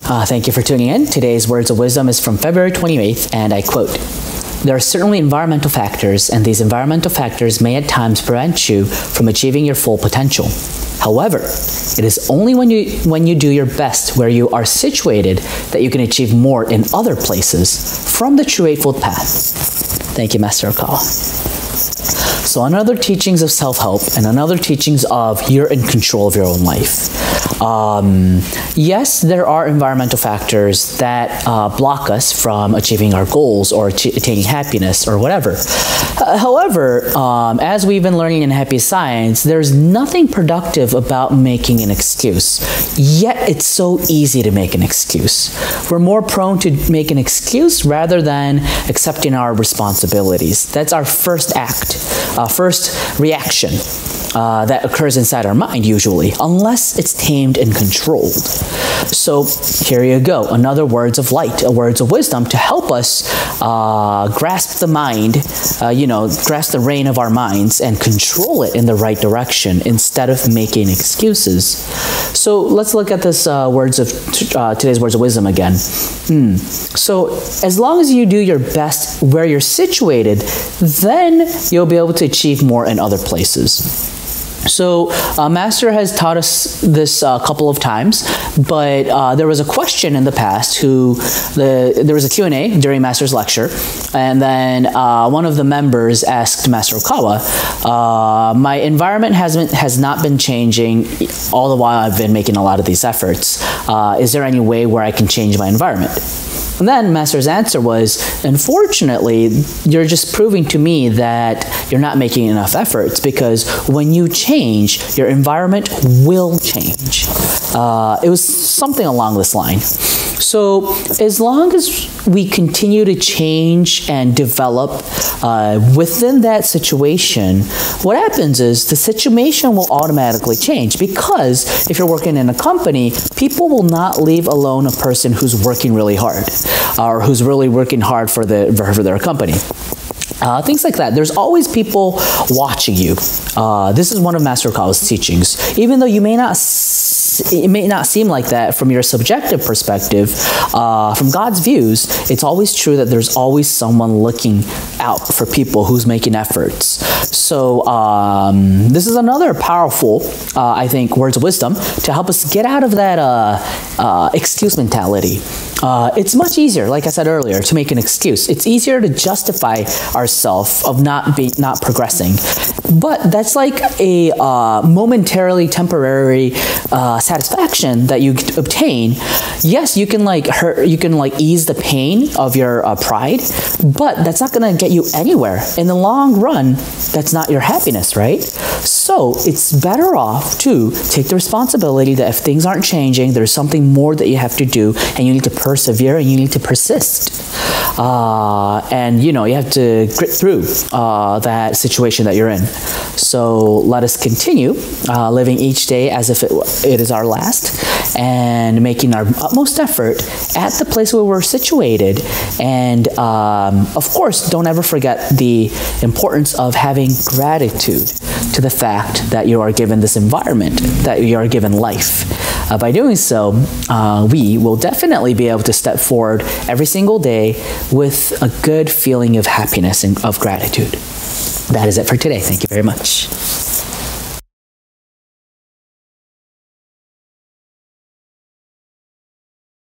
Thank you for tuning in. Today's Words of Wisdom is from February 28th, and I quote, "There are certainly environmental factors, and these environmental factors may at times prevent you from achieving your full potential. However, it is only when you do your best where you are situated that you can achieve more in other places from the true Eightfold Path." Thank you, Master Okawa. So another teachings of self-help and another teachings of you're in control of your own life. Yes, there are environmental factors that block us from achieving our goals or attaining happiness or whatever. However, as we've been learning in Happy Science, there's nothing productive about making an excuse. Yet it's so easy to make an excuse. We're more prone to make an excuse rather than accepting our responsibilities. That's our first act, first reaction that occurs inside our mind usually, unless it's tamed and controlled. So here you go, another words of light, words of wisdom to help us grasp the mind, grasp the rein of our minds and control it in the right direction instead of making excuses. So let's look at this today's words of wisdom again. So as long as you do your best where you're situated, then you'll be able to achieve more in other places. So Master has taught us this a couple of times, but there was a question in the past there was a Q&A during Master's lecture, and then one of the members asked Master Okawa, my environment has not been changing all the while I've been making a lot of these efforts. Is there any way where I can change my environment? And then Master's answer was, unfortunately, you're just proving to me that you're not making enough efforts, because when you change, your environment will change. It was something along this line. So as long as we continue to change and develop within that situation, what happens is the situation will automatically change, because if you're working in a company, people will not leave alone a person who's working really hard or who's really working hard for their company. Things like that. There's always people watching you. This is one of Master Okawa's teachings. Even though it may not seem like that from your subjective perspective, from God's views, it's always true that there's always someone looking out for people who's making efforts. So this is another powerful, I think, words of wisdom to help us get out of that excuse mentality. It's much easier, like I said earlier, to make an excuse. It's easier to justify ourselves of not progressing. But that's like a momentarily temporary satisfaction that you obtain. Yes, you can ease the pain of your pride, but that's not going to get you anywhere. In the long run, that's not your happiness, right? So it's better off to take the responsibility that if things aren't changing, there's something more that you have to do, and you need to persevere and you need to persist. And you have to grit through that situation that you're in. So let us continue living each day as if it is our last, and making our utmost effort at the place where we're situated. And of course, don't ever forget the importance of having gratitude to the fact that you are given this environment, that you are given life. By doing so, we will definitely be able to step forward every single day with a good feeling of happiness and of gratitude. That is it for today. Thank you very much.